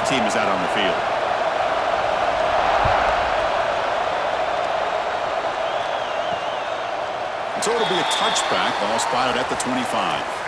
kickoff team is out on the field. So it'll be a touchback. Ball spotted at the 25.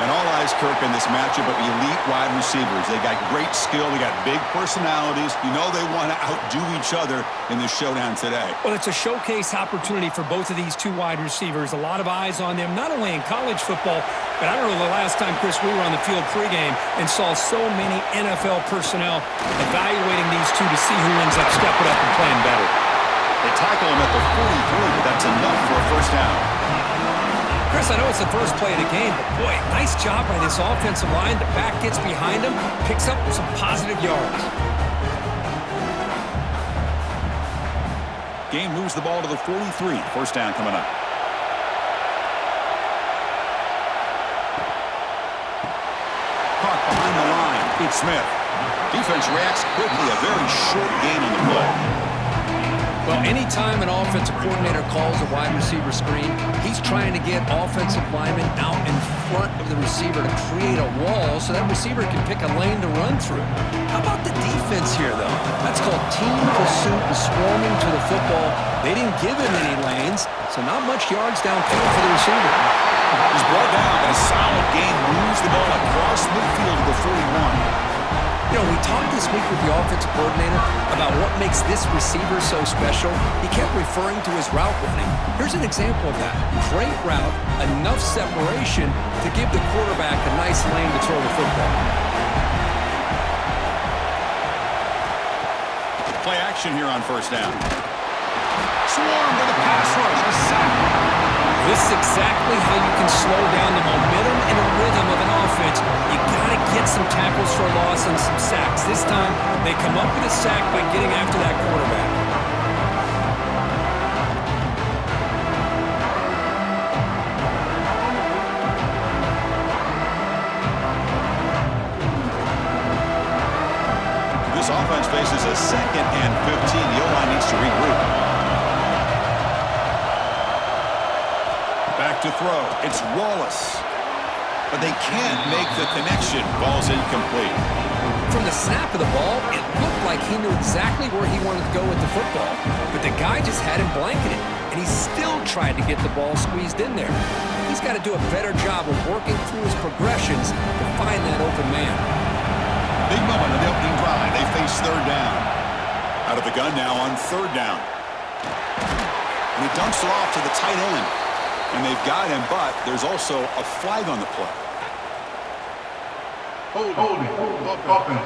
And all eyes, Kirk, in this matchup of elite wide receivers. They got great skill. They got big personalities. You know they want to outdo each other in the showdown today. Well, it's a showcase opportunity for both of these two wide receivers. A lot of eyes on them, not only in college football, but I don't know the last time, Chris, we were on the field pregame and saw so many NFL personnel evaluating these two to see who ends up stepping up and playing better. They tackle him at the 43, but that's enough for a first down. Chris, I know it's the first play of the game, but boy, nice job by this offensive line. The back gets behind him, picks up some positive yards. Game moves the ball to the 43. First down coming up. Caught behind the line. It's Smith. Defense reacts quickly. A very short gain on the play. Well, anytime an offensive coordinator calls a wide receiver screen, he's trying to get offensive linemen out in front of the receiver to create a wall so that receiver can pick a lane to run through. How about the defense here, though? That's called team pursuit and swarming to the football. They didn't give him any lanes, so not much yards downfield for the receiver. He's brought down, but a solid gain moves the ball across midfield to the 41. You know, we talked this week with the offensive coordinator about what makes this receiver so special. He kept referring to his route running. Here's an example of that. Great route, enough separation to give the quarterback a nice lane to throw the football. Play action here on first down. Swarm to the pass rush. A sack. This is exactly how you can slow down the momentum and a rhythm of an offense. You got to get some tackles for a loss and some sacks. This time, they come up with a sack by getting after that quarterback. This offense faces a 2nd and 15. The O-line needs to regroup. Back to throw. It's Wallace. But they can't make the connection. Ball's incomplete. From the snap of the ball, it looked like he knew exactly where he wanted to go with the football. But the guy just had him blanketed, and he still tried to get the ball squeezed in there. He's got to do a better job of working through his progressions to find that open man. Big moment of the opening drive. They face third down. Out of the gun now on third down. And he dumps it off to the tight end. And they've got him, but there's also a flag on the play. Holding. Offense.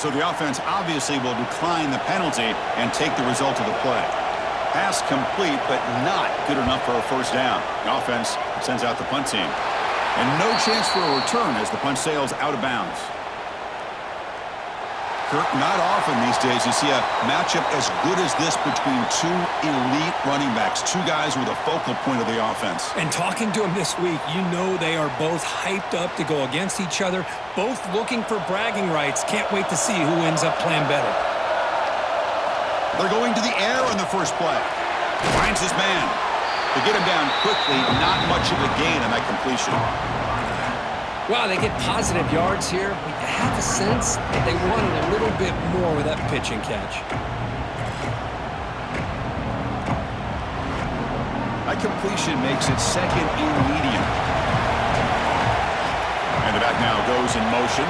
So the offense obviously will decline the penalty and take the result of the play. Pass complete, but not good enough for a first down. The offense sends out the punt team. And no chance for a return as the punt sails out of bounds. Kirk, not often these days you see a matchup as good as this between two elite running backs, two guys with a focal point of the offense. And talking to them this week, you know they are both hyped up to go against each other, both looking for bragging rights. Can't wait to see who ends up playing better. They're going to the air on the first play. Finds his man. To get him down quickly, not much of a gain on that completion. Wow, they get positive yards here, but you have a sense that they wanted a little bit more with that pitch and catch. That completion makes it 2nd and medium. And the back now goes in motion.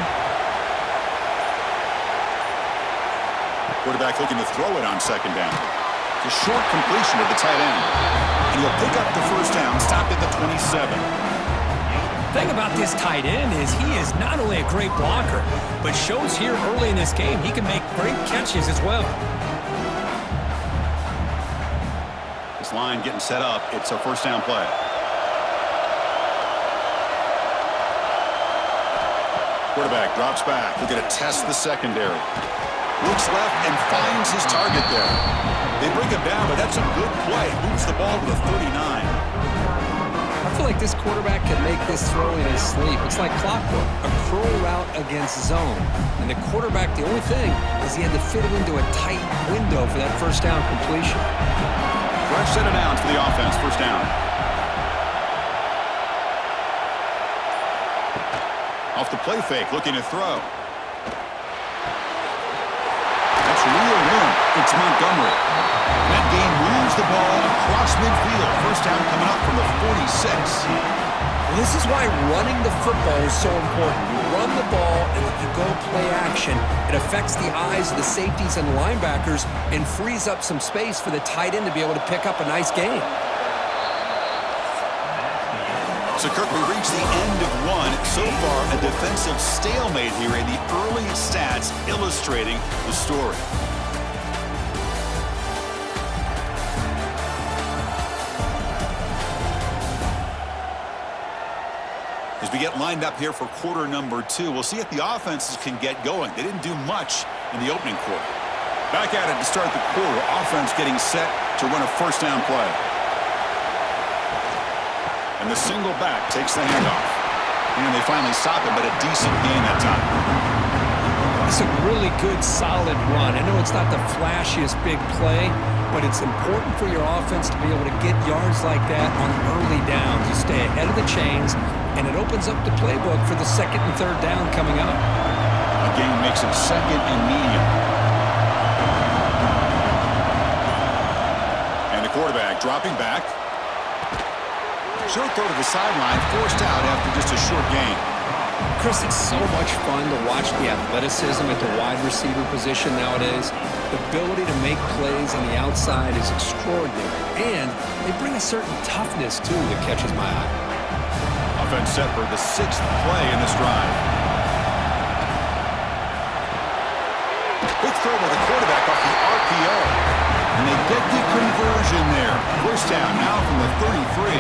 Quarterback looking to throw it on 2nd down. It's a short completion to the tight end. And he'll pick up the first down, stopped at the 27. The thing about this tight end is he is not only a great blocker, but shows here early in this game he can make great catches as well. This line getting set up. It's a first down play. Quarterback drops back. Looking to test the secondary. Looks left and finds his target there. They bring him down, but that's a good play. Moves the ball to the 39. I feel like this quarterback can make this throw in his sleep. It's like clockwork, a curl route against zone. And the quarterback, the only thing is he had to fit it into a tight window for that first down completion. Fresh set of downs for the offense, first down. Off the play fake, looking to throw. That's real room. It's Montgomery. That game moves the ball across midfield. First down coming up from the 46. Well, this is why running the football is so important. You run the ball and then you go play action. It affects the eyes of the safeties and linebackers and frees up some space for the tight end to be able to pick up a nice gain. So, Kirk, we reached the end of one. So far, a defensive stalemate here in the early stats illustrating the story. As we get lined up here for quarter number 2, we'll see if the offenses can get going. They didn't do much in the opening quarter. Back at it to start the quarter. Offense getting set to run a first down play. And the single back takes the handoff. And they finally stop it, but a decent gain that time. It's a really good, solid run. I know it's not the flashiest big play, but it's important for your offense to be able to get yards like that on early downs. You stay ahead of the chains, and it opens up the playbook for the second and third down coming up. Again, makes it second and medium. And the quarterback dropping back. Short throw to the sideline, forced out after just a short gain. Chris, it's so much fun to watch the athleticism at the wide receiver position nowadays. The ability to make plays on the outside is extraordinary, and they bring a certain toughness, too, that catches my eye. Offense set for the 6th play in this drive. Quick throw by the quarterback off the RPO. And they get the conversion there. First down now from the 33.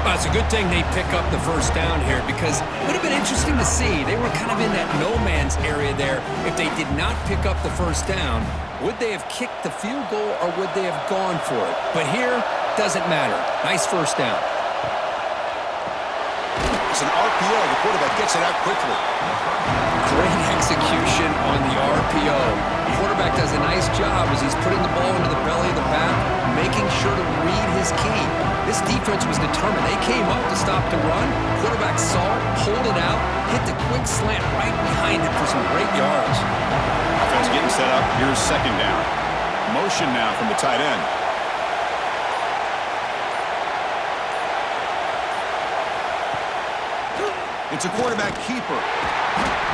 Well, it's a good thing they pick up the first down here because it would have been interesting to see. They were kind of in that no-man's area there. If they did not pick up the first down, would they have kicked the field goal or would they have gone for it? But here, doesn't matter. Nice first down. It's an RPO. The quarterback gets it out quickly. Great execution on the RPO. The quarterback does a nice job as he's putting the ball into the belly of the back, making sure to read his key. This defense was determined. They came up to stop the run. Quarterback saw it, pulled it out, hit the quick slant right behind it for some great yards. Offense getting set up. Here's second down. Motion now from the tight end. It's a quarterback keeper.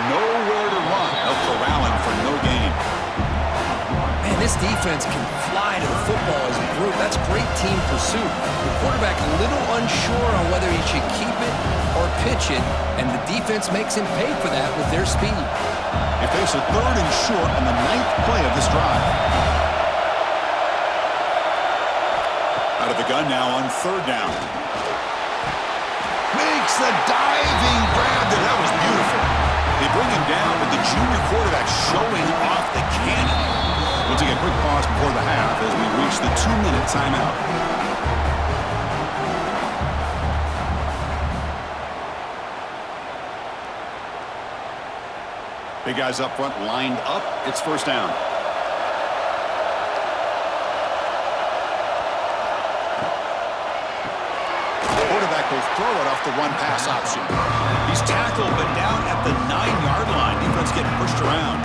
Nowhere to run. No corralling for no gain. Man, this defense can fly to the football as a group. That's great team pursuit. The quarterback a little unsure on whether he should keep it or pitch it, and the defense makes him pay for that with their speed. They face a third and short on the 9th play of this drive. Out of the gun now on third down. Makes the diving grab there. That was beautiful. They bring him down with the junior quarterback showing off the cannon. We'll take a quick pause before the half as we reach the 2-minute timeout. Big guys up front lined up. It's first down. Will throw it off the one-pass option. He's tackled, but down at the 9-yard line. Defense getting pushed around.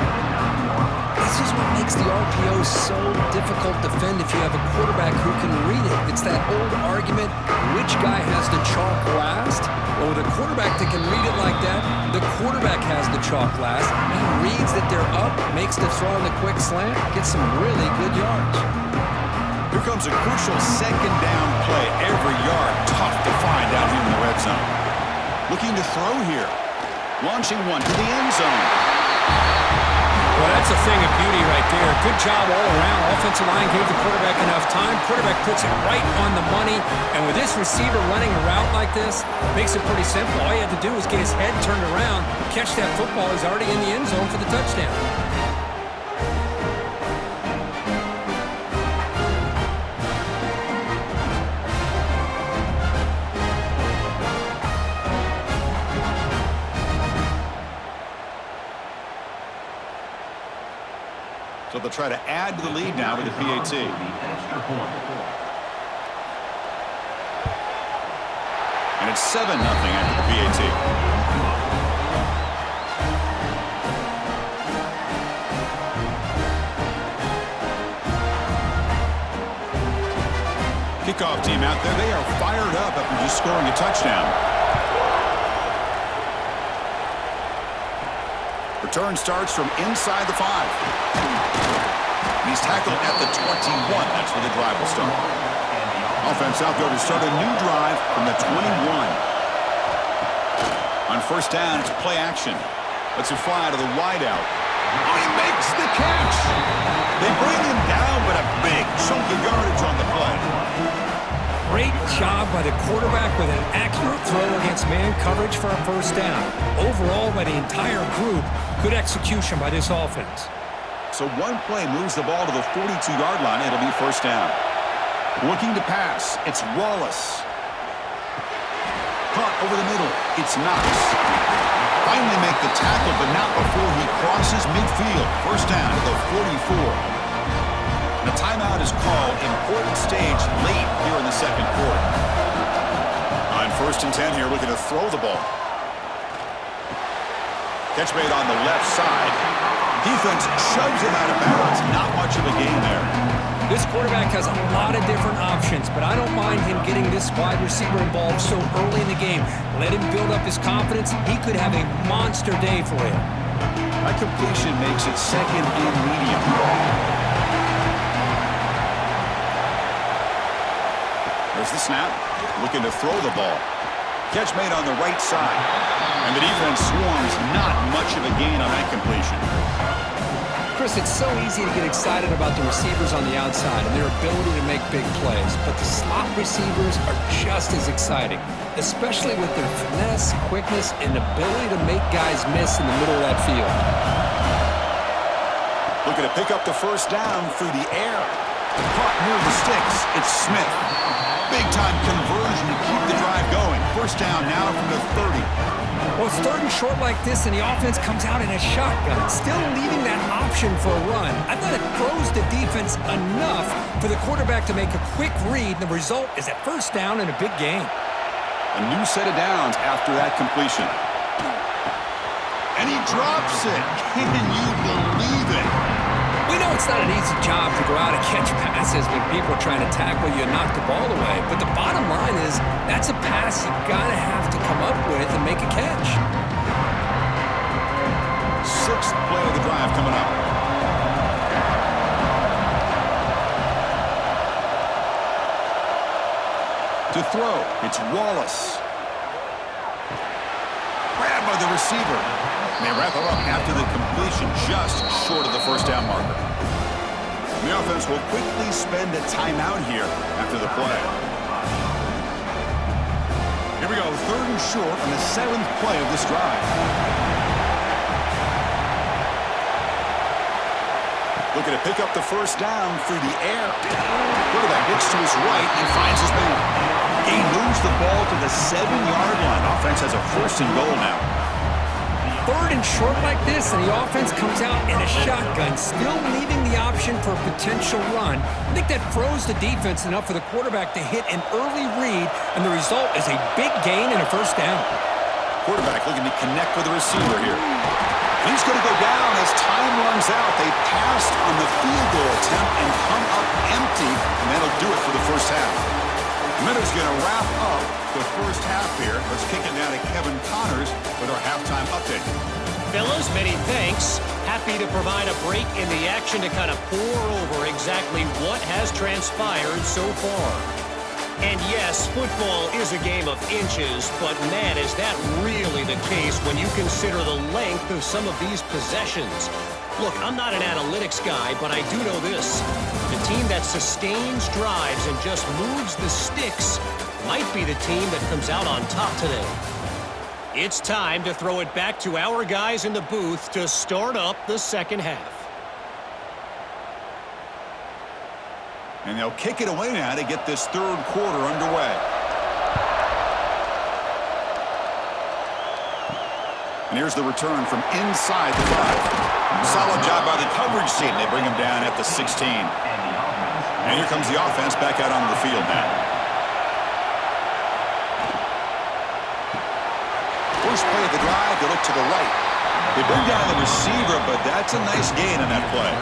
This is what makes the RPO so difficult to defend if you have a quarterback who can read it. It's that old argument, which guy has the chalk last? Well, with a quarterback that can read it like that, the quarterback has the chalk last. He reads that they're up, makes the throw on the quick slant, gets some really good yards. Here comes a crucial second down play. Every yard tough to find down here in the red zone. Looking to throw here. Launching one to the end zone. Well, that's a thing of beauty right there. Good job all around. Offensive line gave the quarterback enough time. Quarterback puts it right on the money. And with this receiver running a route like this, makes it pretty simple. All you had to do was get his head turned around, catch that football. He's already in the end zone for the touchdown. So they'll try to add to the lead now with the PAT. And it's 7-0 after the PAT. kickoff team out there, they are fired up after just scoring a touchdown. Return starts from inside the 5. He's tackled at the 21. That's where the drive will start. Offense out there to start a new drive from the 21. On first down, it's play action. Let's it fly to the wideout. Oh, he makes the catch. They bring him down, but a big chunk of yardage on the play. Great job by the quarterback with an accurate throw against man coverage for a first down. Overall, by the entire group, good execution by this offense. So one play moves the ball to the 42-yard line. It'll be first down. Looking to pass. It's Wallace. Caught over the middle. It's Knox. Finally make the tackle, but not before he crosses midfield. First down to the 44. And a timeout is called. Important stage late here in the second quarter. On first and 10 here, looking to throw the ball. Catch made on the left side. Defense shoves him out of bounds. Not much of a gain there. This quarterback has a lot of different options, but I don't mind him getting this wide receiver involved so early in the game. Let him build up his confidence. He could have a monster day for him. That completion makes it second and medium. There's the snap. Looking to throw the ball. Catch made on the right side. And the defense swarms. Not much of a gain on that completion. Chris, it's so easy to get excited about the receivers on the outside and their ability to make big plays, but the slot receivers are just as exciting, especially with their finesse, quickness, and ability to make guys miss in the middle of that field. Looking to pick up the first down through the air. Caught near the sticks. It's Smith. Big-time conversion to keep the drive going. First down now from the 30. Well, it's third and short like this, and the offense comes out in a shotgun, still leaving that option for a run. I thought it throws the defense enough for the quarterback to make a quick read, and the result is a first down and a big gain. A new set of downs after that completion. And he drops it. Can you believe it? We know it's not an easy job to go out and catch passes when people are trying to tackle you and knock the ball away. But the bottom line is that's a pass you got to have to come up with and make a catch. Sixth play of the drive coming up. To throw, it's Wallace. Grabbed by the receiver. They wrap it up after the completion, just short of the first down marker. The offense will quickly spend a timeout here after the play. Here we go, third and short on the 7th play of this drive. Looking to pick up the first down through the air. Quarterback looks to his right and finds his man. He moves the ball to the 7-yard line. Offense has a first and goal now. Third and short like this, and the offense comes out in a shotgun, still leaving the option for a potential run. I think that froze the defense enough for the quarterback to hit an early read, and the result is a big gain and a first down. Quarterback looking to connect with the receiver here. He's going to go down as time runs out. They passed on the field goal attempt and come up empty, and that'll do it for the first half. Minutes going to wrap up the first half here. Let's kick it now to Kevin Connors with our halftime update. Fellas, many thanks. Happy to provide a break in the action to kind of pour over exactly what has transpired so far. And yes, football is a game of inches, but man, is that really the case when you consider the length of some of these possessions. Look, I'm not an analytics guy, but I do know this. The team that sustains drives and just moves the sticks might be the team that comes out on top today. It's time to throw it back to our guys in the booth to start up the second half. And they'll kick it away now to get this third quarter underway. And here's the return from inside the 5. Solid job by the coverage team. They bring him down at the 16. And here comes the offense back out onto the field now. First play of the drive, they look to the right. They bring down the receiver, but that's a nice gain on that play.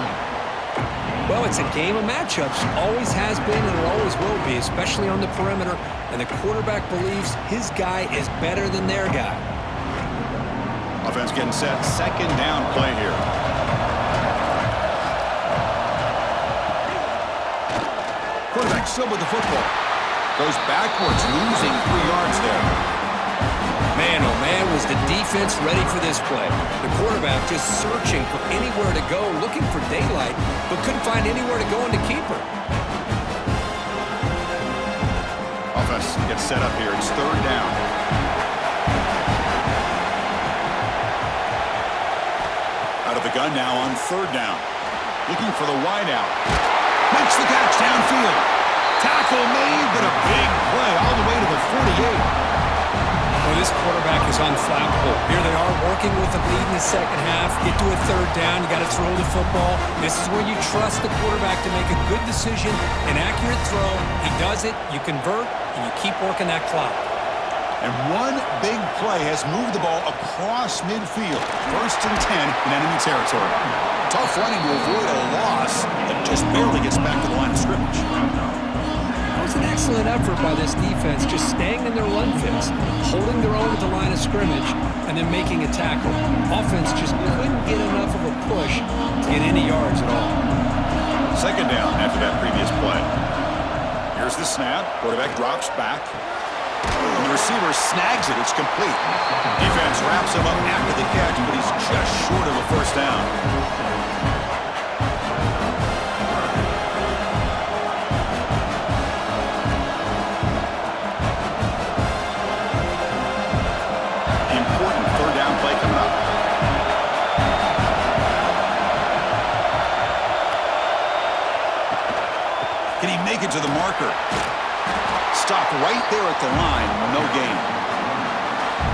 Well, it's a game of matchups. Always has been and it always will be, especially on the perimeter. And the quarterback believes his guy is better than their guy. Offense getting set. Second down play here. Quarterback still with the football. Goes backwards, losing 3 yards there. Man, oh man, was the defense ready for this play. The quarterback just searching for anywhere to go, looking for daylight, but couldn't find anywhere to go in the keeper. Offense gets set up here. It's third down. Out of the gun now on third down. Looking for the wideout. Makes the catch downfield. Tackle made, but a big play all the way to the 48. Well, this quarterback is unflappable. Here they are working with the lead in the second half. Get to a third down. You got to throw the football. This is where you trust the quarterback to make a good decision, an accurate throw. He does it, you convert, and you keep working that clock. And one big play has moved the ball across midfield. First and 10 in enemy territory. Tough running to avoid a loss, but just barely gets back to the line of scrimmage. That was an excellent effort by this defense, just staying in their run fits, holding their own at the line of scrimmage, and then making a tackle. Offense just couldn't get enough of a push to get any yards at all. Second down after that previous play. Here's the snap. Quarterback drops back. And the receiver snags it. It's complete. Defense wraps him up after the catch, but he's just short of a first down. Important third down play coming up. Can he make it to the marker? Stopped right there at the line. No gain.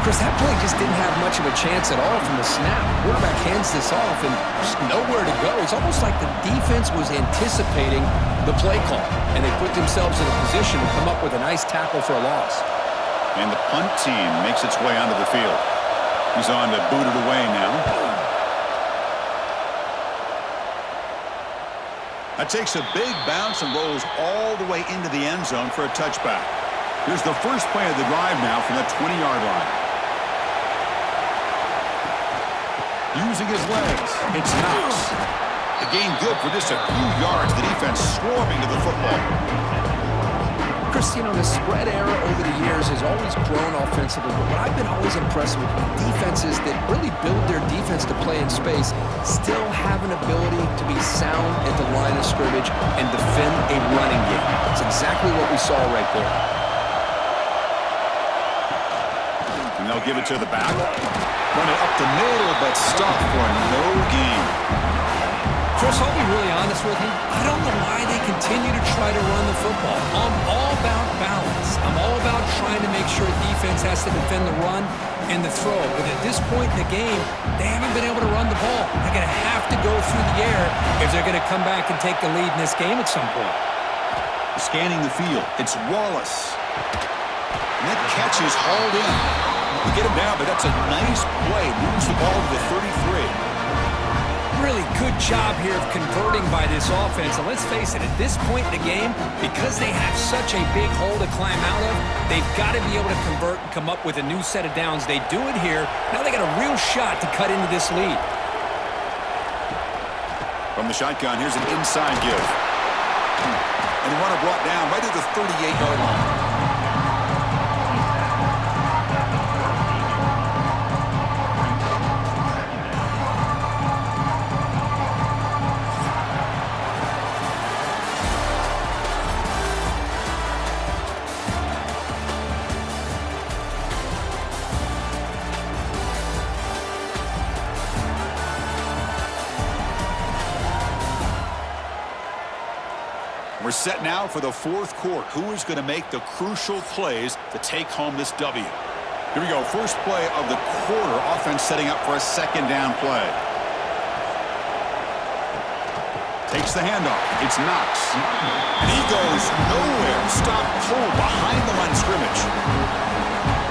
Chris, that play just didn't have much of a chance at all from the snap. Quarterback hands this off and just nowhere to go. It's almost like the defense was anticipating the play call, and they put themselves in a position to come up with a nice tackle for a loss. And the punt team makes its way onto the field. He's on to boot it away now. That takes a big bounce and rolls all the way into the end zone for a touchback. Here's the first play of the drive now from the 20-yard line. Using his legs, it's Knox. The gain good for just a few yards. The defense swarming to the football. Chris, you know, the spread era over the years has always grown offensively, but what I've been always impressed with defenses that really build their defense to play in space still have an ability to be sound at the line of scrimmage and defend a running game. It's exactly what we saw right there. And they'll give it to the back. Run it up the middle, but stopped for no gain. Chris, I'll be really honest with you. I don't know why they continue to try to run the football. I'm all about balance. I'm all about trying to make sure defense has to defend the run and the throw. But at this point in the game, they haven't been able to run the ball. They're going to have to go through the air if they're going to come back and take the lead in this game at some point. Scanning the field, it's Wallace. And that catch is hauled in. We get him down, but that's a nice play. Moves the ball to the 33. Really good job here of converting by this offense. And let's face it, at this point in the game, because they have such a big hole to climb out of, they've got to be able to convert and come up with a new set of downs. They do it here. Now they got a real shot to cut into this lead. From the shotgun, here's an inside give. And the runner brought down right at the 38-yard line. We're set now for the fourth quarter. Who is going to make the crucial plays to take home this W? Here we go. First play of the quarter. Offense setting up for a second down play. Takes the handoff. It's Knox. And he goes nowhere. Stop pulled behind the line of scrimmage.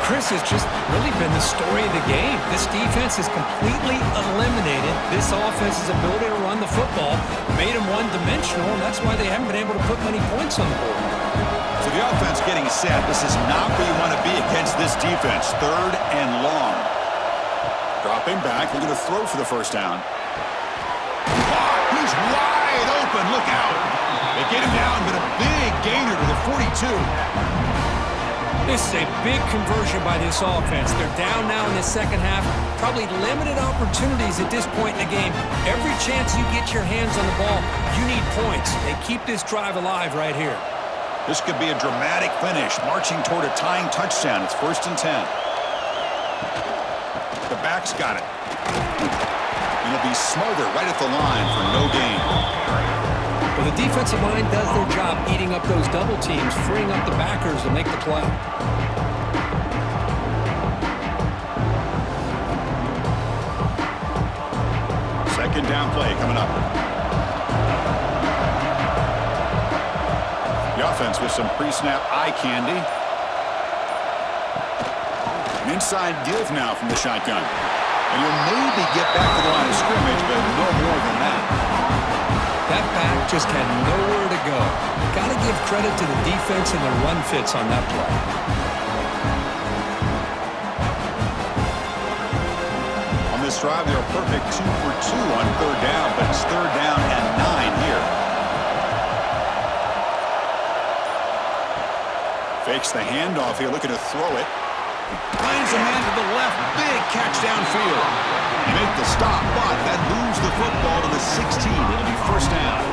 Chris has just really been the story of the game. This defense has completely eliminated This offense's ability to run the football made them one-dimensional, and that's why they haven't been able to put many points on the board. So the offense getting set. This is not where you want to be against this defense. 3rd and long. Dropping back. They're going to throw for the first down. He's wide open. Look out. They get him down, but a big gainer to the 42. This is a big conversion by this offense. They're down now in the second half. Probably limited opportunities at this point in the game. Every chance you get your hands on the ball, you need points. They keep this drive alive right here. This could be a dramatic finish, marching toward a tying touchdown. It's 1st and 10. The back's got it. And he'll be smothered right at the line for no gain. Well, the defensive line does their job eating up those double teams, freeing up the backers to make the play. Second down play coming up. The offense with some pre-snap eye candy. An inside give now from the shotgun. And you'll maybe get back to the line of scrimmage, but no more than that. That back just had nowhere to go. Got to give credit to the defense and the run fits on that play. On this drive, they're a perfect 2 for 2 on 3rd down, but it's 3rd down and 9 here. Fakes the handoff here, looking to throw it. Finds a man to the left, big catch downfield. They make the stop, but that moves the football to the 16. It'll be 1st down.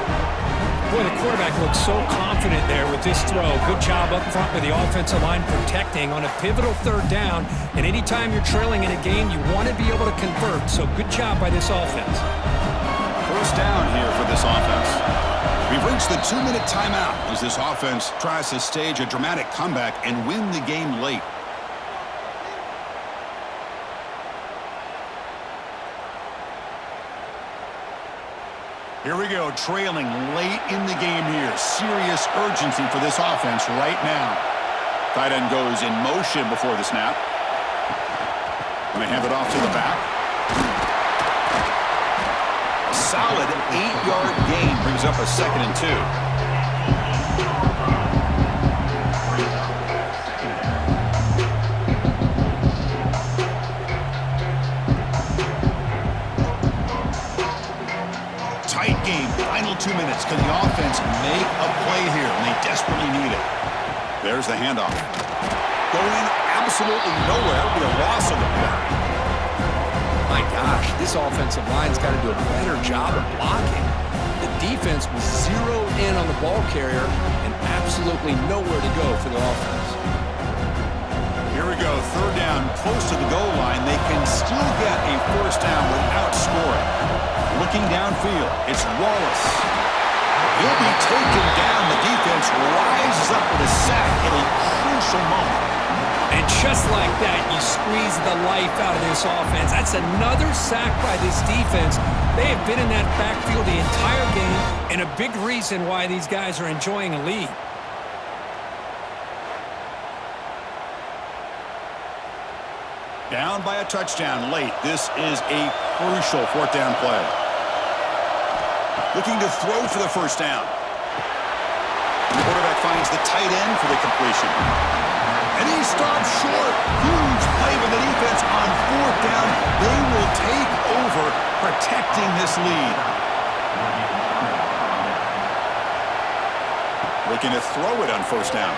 Boy, the quarterback looks so confident there with this throw. Good job up front with the offensive line protecting on a pivotal 3rd down. And anytime you're trailing in a game, you want to be able to convert. So good job by this offense. 1st down here for this offense. We've reached the 2-minute timeout as this offense tries to stage a dramatic comeback and win the game late. Here we go, trailing late in the game here. Serious urgency for this offense right now. Tight end goes in motion before the snap. And they hand it off to the back. A solid 8-yard gain brings up a 2nd and 2. Tight game, final 2 minutes. Can the offense make a play here? And they desperately need it. There's the handoff. Going absolutely nowhere with a loss of the play. My gosh, this offensive line's got to do a better job of blocking. The defense was zeroed in on the ball carrier and absolutely nowhere to go for the offense. Here we go, 3rd down, close to the goal line. They can still get a 1st down without scoring. Looking downfield, it's Wallace. He'll be taken down. The defense rises up with a sack at a crucial moment. And just like that, you squeeze the life out of this offense. That's another sack by this defense. They have been in that backfield the entire game, and a big reason why these guys are enjoying a lead. Down by a touchdown late. This is a crucial 4th down play. Looking to throw for the 1st down. The quarterback finds the tight end for the completion. And he stops short. Huge play by the defense on 4th down. They will take over, protecting this lead. Looking to throw it on 1st down.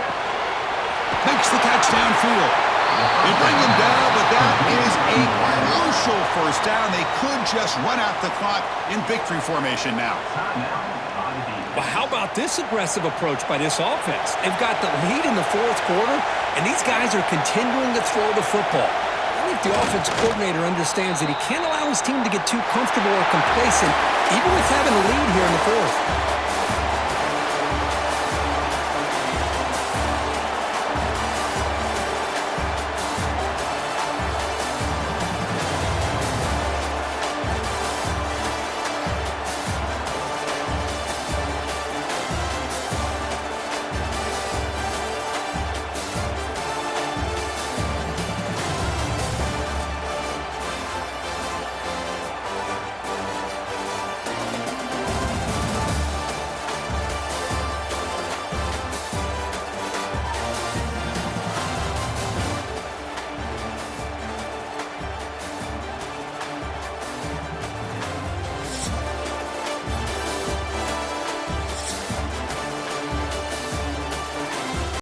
Makes the catch downfield. They bring him down, but that is a crucial 1st down. They could just run out the clock in victory formation now. Well, how about this aggressive approach by this offense? They've got the lead in the 4th quarter, and these guys are continuing to throw the football. I think the offense coordinator understands that he can't allow his team to get too comfortable or complacent, even with having a lead here in the 4th.